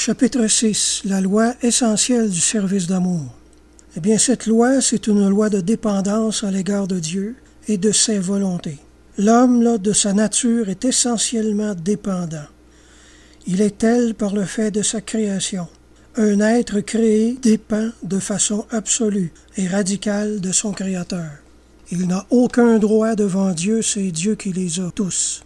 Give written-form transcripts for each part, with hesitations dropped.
Chapitre 6. La loi essentielle du service d'amour. Eh bien, cette loi, c'est une loi de dépendance à l'égard de Dieu et de ses volontés. L'homme, là, de sa nature, est essentiellement dépendant. Il est tel par le fait de sa création. Un être créé dépend de façon absolue et radicale de son Créateur. Il n'a aucun droit devant Dieu, c'est Dieu qui les a tous.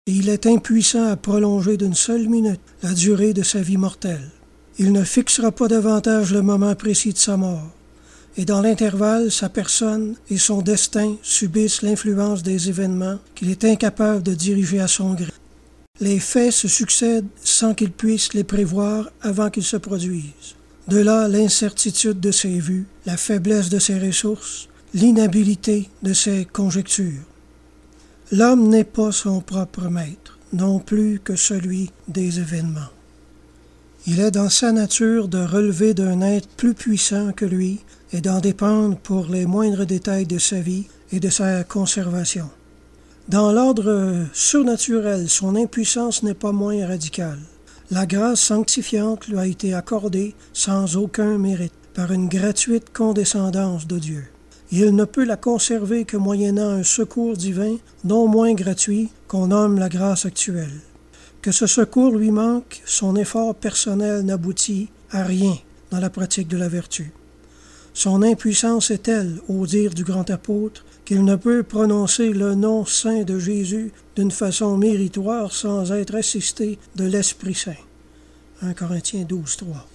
Et il est impuissant à prolonger d'une seule minute la durée de sa vie mortelle. Il ne fixera pas davantage le moment précis de sa mort. Et dans l'intervalle, sa personne et son destin subissent l'influence des événements qu'il est incapable de diriger à son gré. Les faits se succèdent sans qu'il puisse les prévoir avant qu'ils se produisent. De là l'incertitude de ses vues, la faiblesse de ses ressources, l'inhabilité de ses conjectures. L'homme n'est pas son propre maître, non plus que celui des événements. Il est dans sa nature de relever d'un être plus puissant que lui et d'en dépendre pour les moindres détails de sa vie et de sa conservation. Dans l'ordre surnaturel, son impuissance n'est pas moins radicale. La grâce sanctifiante lui a été accordée sans aucun mérite, par une gratuite condescendance de Dieu. Il ne peut la conserver que moyennant un secours divin, non moins gratuit, qu'on nomme la grâce actuelle. Que ce secours lui manque, son effort personnel n'aboutit à rien dans la pratique de la vertu. Son impuissance est telle, au dire du grand apôtre, qu'il ne peut prononcer le nom saint de Jésus d'une façon méritoire sans être assisté de l'Esprit Saint. 1 Corinthiens 12, 3.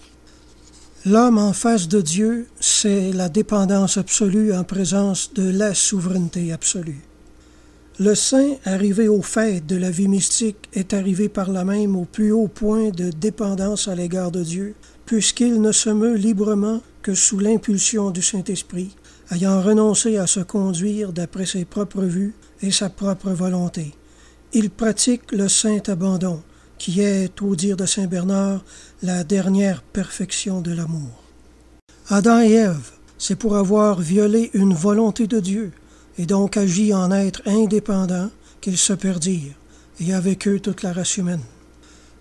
L'homme en face de Dieu, c'est la dépendance absolue en présence de la souveraineté absolue. Le saint, arrivé au fait de la vie mystique, est arrivé par là même au plus haut point de dépendance à l'égard de Dieu, puisqu'il ne se meut librement que sous l'impulsion du Saint-Esprit, ayant renoncé à se conduire d'après ses propres vues et sa propre volonté. Il pratique le saint abandon, qui est, au dire de saint Bernard, la dernière perfection de l'amour. Adam et Ève, c'est pour avoir violé une volonté de Dieu, et donc agi en être indépendants, qu'ils se perdirent, et avec eux toute la race humaine.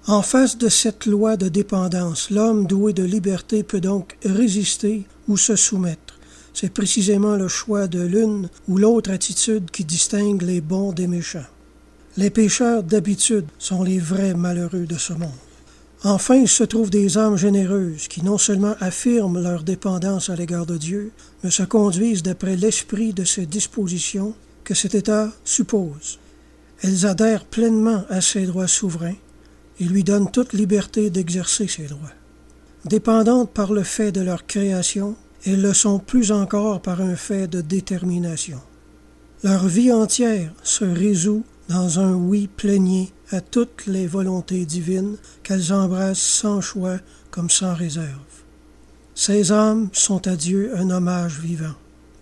En face de cette loi de dépendance, l'homme doué de liberté peut donc résister ou se soumettre. C'est précisément le choix de l'une ou l'autre attitude qui distingue les bons des méchants. Les pécheurs d'habitude sont les vrais malheureux de ce monde. Enfin, il se trouve des âmes généreuses qui non seulement affirment leur dépendance à l'égard de Dieu, mais se conduisent d'après l'esprit de ses dispositions que cet état suppose. Elles adhèrent pleinement à ses droits souverains et lui donnent toute liberté d'exercer ses droits. Dépendantes par le fait de leur création, elles le sont plus encore par un fait de détermination. Leur vie entière se résout dans un oui plénier à toutes les volontés divines qu'elles embrassent sans choix comme sans réserve. Ces âmes sont à Dieu un hommage vivant.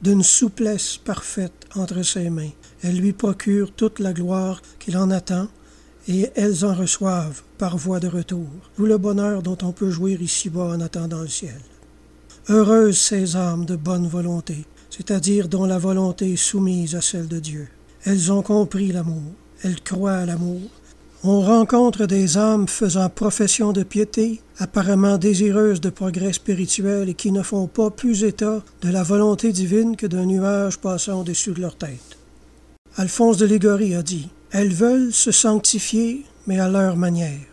D'une souplesse parfaite entre ses mains, elles lui procurent toute la gloire qu'il en attend et elles en reçoivent par voie de retour, tout le bonheur dont on peut jouir ici-bas en attendant le ciel. Heureuses ces âmes de bonne volonté, c'est-à-dire dont la volonté est soumise à celle de Dieu. Elles ont compris l'amour, elles croient à l'amour. On rencontre des âmes faisant profession de piété, apparemment désireuses de progrès spirituel et qui ne font pas plus état de la volonté divine que d'un nuage passant au-dessus de leur tête. Alphonse de Liguori a dit « Elles veulent se sanctifier, mais à leur manière.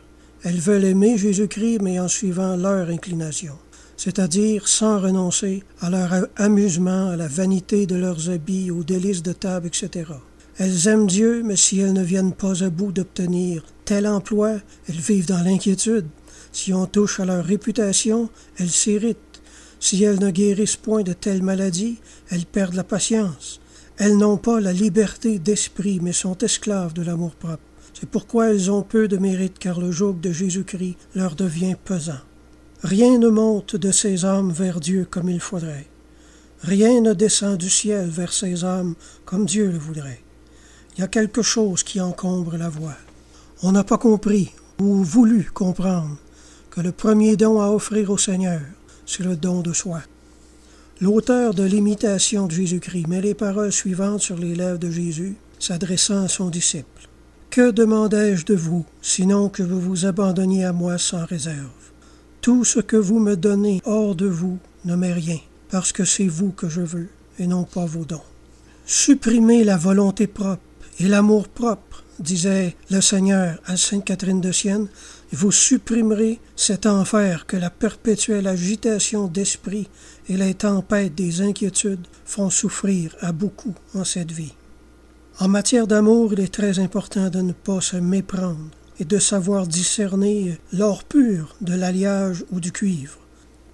Elles veulent aimer Jésus-Christ, mais en suivant leur inclination. » c'est-à-dire sans renoncer à leur amusement, à la vanité de leurs habits, aux délices de table, etc. Elles aiment Dieu, mais si elles ne viennent pas à bout d'obtenir tel emploi, elles vivent dans l'inquiétude. Si on touche à leur réputation, elles s'irritent. Si elles ne guérissent point de telle maladie, elles perdent la patience. Elles n'ont pas la liberté d'esprit, mais sont esclaves de l'amour-propre. C'est pourquoi elles ont peu de mérite, car le joug de Jésus-Christ leur devient pesant. Rien ne monte de ces âmes vers Dieu comme il faudrait. Rien ne descend du ciel vers ces âmes comme Dieu le voudrait. Il y a quelque chose qui encombre la voie. On n'a pas compris ou voulu comprendre que le premier don à offrir au Seigneur, c'est le don de soi. L'auteur de l'imitation de Jésus-Christ met les paroles suivantes sur les lèvres de Jésus, s'adressant à son disciple. « Que demandai-je de vous, sinon que vous vous abandonniez à moi sans réserve? Tout ce que vous me donnez hors de vous ne m'est rien, parce que c'est vous que je veux, et non pas vos dons. Supprimez la volonté propre et l'amour propre, disait le Seigneur à Sainte Catherine de Sienne, et vous supprimerez cet enfer que la perpétuelle agitation d'esprit et les tempêtes des inquiétudes font souffrir à beaucoup en cette vie. En matière d'amour, il est très important de ne pas se méprendre et de savoir discerner l'or pur de l'alliage ou du cuivre.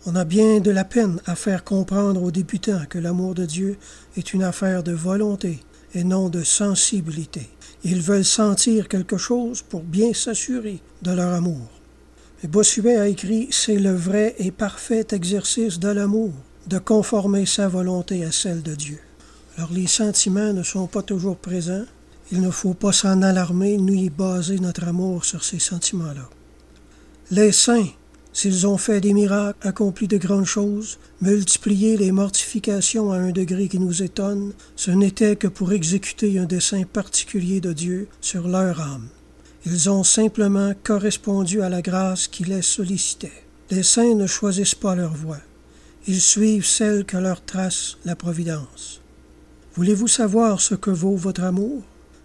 On a bien de la peine à faire comprendre aux débutants que l'amour de Dieu est une affaire de volonté et non de sensibilité. Ils veulent sentir quelque chose pour bien s'assurer de leur amour. Et Bossuet a écrit « C'est le vrai et parfait exercice de l'amour, de conformer sa volonté à celle de Dieu. » Alors les sentiments ne sont pas toujours présents. Il ne faut pas s'en alarmer ni baser notre amour sur ces sentiments-là. Les saints, s'ils ont fait des miracles, accompli de grandes choses, multiplié les mortifications à un degré qui nous étonne, ce n'était que pour exécuter un dessein particulier de Dieu sur leur âme. Ils ont simplement correspondu à la grâce qui les sollicitait. Les saints ne choisissent pas leur voie. Ils suivent celle que leur trace la providence. Voulez-vous savoir ce que vaut votre amour?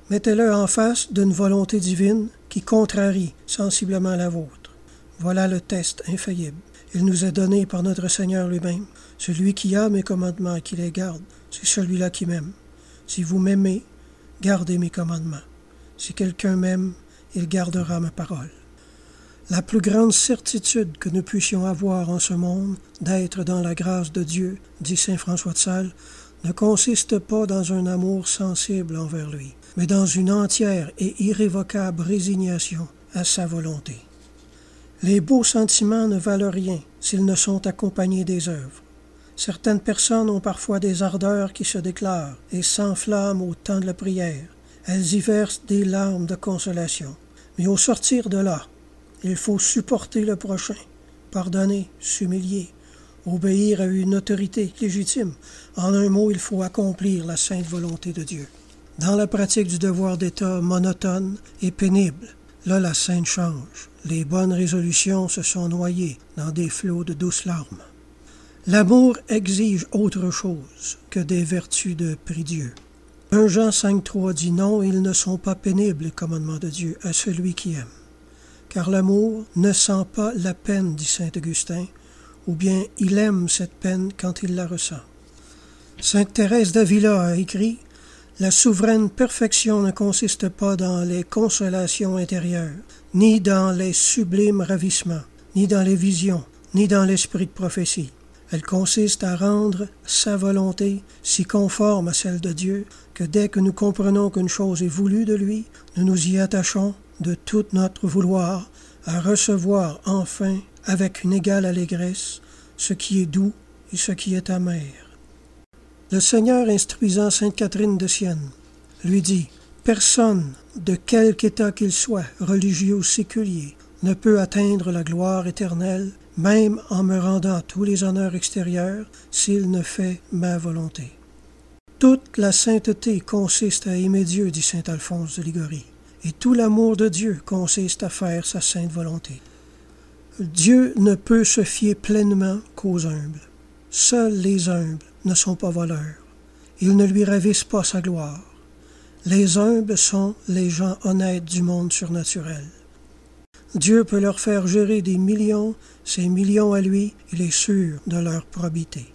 Mettez-le en face d'une volonté divine qui contrarie sensiblement la vôtre. Voilà le test infaillible. Il nous est donné par notre Seigneur lui-même. Celui qui a mes commandements et qui les garde, c'est celui-là qui m'aime. Si vous m'aimez, gardez mes commandements. Si quelqu'un m'aime, il gardera ma parole. La plus grande certitude que nous puissions avoir en ce monde d'être dans la grâce de Dieu, dit saint François de Sales, ne consiste pas dans un amour sensible envers lui, mais dans une entière et irrévocable résignation à sa volonté. Les beaux sentiments ne valent rien s'ils ne sont accompagnés des œuvres. Certaines personnes ont parfois des ardeurs qui se déclarent et s'enflamment au temps de la prière. Elles y versent des larmes de consolation. Mais au sortir de là, il faut supporter le prochain, pardonner, s'humilier, obéir à une autorité légitime. En un mot, il faut accomplir la sainte volonté de Dieu. Dans la pratique du devoir d'État monotone et pénible, là la scène change. Les bonnes résolutions se sont noyées dans des flots de douces larmes. L'amour exige autre chose que des vertus de prie-Dieu. 1 Jean 5,3 dit non, ils ne sont pas pénibles les commandements de Dieu à celui qui aime. Car l'amour ne sent pas la peine, dit saint Augustin, ou bien il aime cette peine quand il la ressent. Sainte Thérèse d'Avila a écrit « La souveraine perfection ne consiste pas dans les consolations intérieures, ni dans les sublimes ravissements, ni dans les visions, ni dans l'esprit de prophétie. Elle consiste à rendre sa volonté si conforme à celle de Dieu que dès que nous comprenons qu'une chose est voulue de lui, nous nous y attachons de tout notre vouloir à recevoir enfin avec une égale allégresse ce qui est doux et ce qui est amer. » Le Seigneur, instruisant sainte Catherine de Sienne, lui dit « Personne, de quelque état qu'il soit, religieux ou séculier, ne peut atteindre la gloire éternelle, même en me rendant tous les honneurs extérieurs, s'il ne fait ma volonté. » Toute la sainteté consiste à aimer Dieu, dit saint Alphonse de Liguori, et tout l'amour de Dieu consiste à faire sa sainte volonté. Dieu ne peut se fier pleinement qu'aux humbles. Seuls les humbles ne sont pas voleurs. Ils ne lui ravissent pas sa gloire. Les humbles sont les gens honnêtes du monde surnaturel. Dieu peut leur faire gérer des millions, ces millions à lui, il est sûr de leur probité.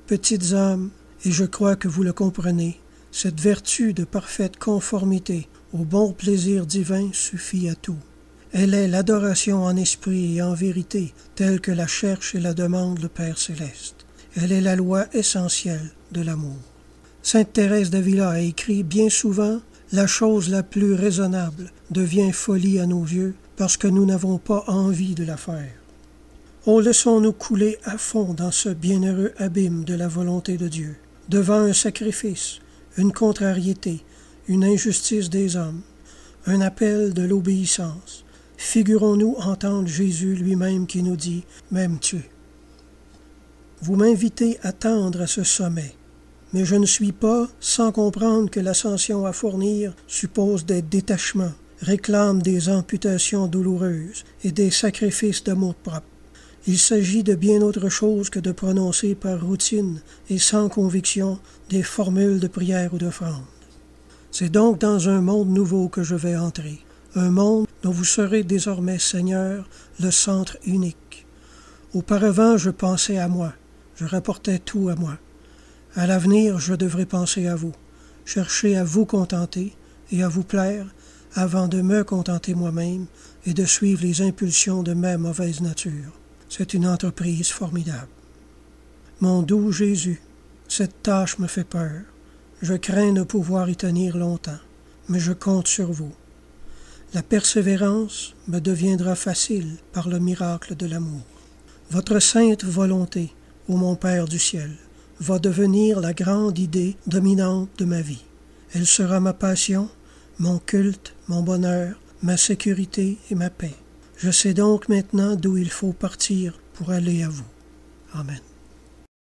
Petites âmes, et je crois que vous le comprenez, cette vertu de parfaite conformité au bon plaisir divin suffit à tout. Elle est l'adoration en esprit et en vérité, telle que la cherche et la demande le Père céleste. Elle est la loi essentielle de l'amour. Sainte Thérèse d'Avila a écrit bien souvent « La chose la plus raisonnable devient folie à nos yeux parce que nous n'avons pas envie de la faire. » Oh, laissons-nous couler à fond dans ce bienheureux abîme de la volonté de Dieu, devant un sacrifice, une contrariété, une injustice des hommes, un appel de l'obéissance. Figurons-nous entendre Jésus lui-même qui nous dit « M'aimes-tu » ? Vous m'invitez à tendre à ce sommet, mais je ne suis pas sans comprendre que l'ascension à fournir suppose des détachements, réclame des amputations douloureuses et des sacrifices d'amour-propre. Il s'agit de bien autre chose que de prononcer par routine et sans conviction des formules de prière ou d'offrande. C'est donc dans un monde nouveau que je vais entrer, un monde dont vous serez désormais, Seigneur, le centre unique. Auparavant, je pensais à moi, je rapportais tout à moi. À l'avenir, je devrais penser à vous, chercher à vous contenter et à vous plaire avant de me contenter moi-même et de suivre les impulsions de ma mauvaise nature. C'est une entreprise formidable. Mon doux Jésus, cette tâche me fait peur. Je crains ne pouvoir y tenir longtemps, mais je compte sur vous. La persévérance me deviendra facile par le miracle de l'amour. Votre sainte volonté, ô mon Père du ciel, va devenir la grande idée dominante de ma vie. Elle sera ma passion, mon culte, mon bonheur, ma sécurité et ma paix. Je sais donc maintenant d'où il faut partir pour aller à vous. Amen.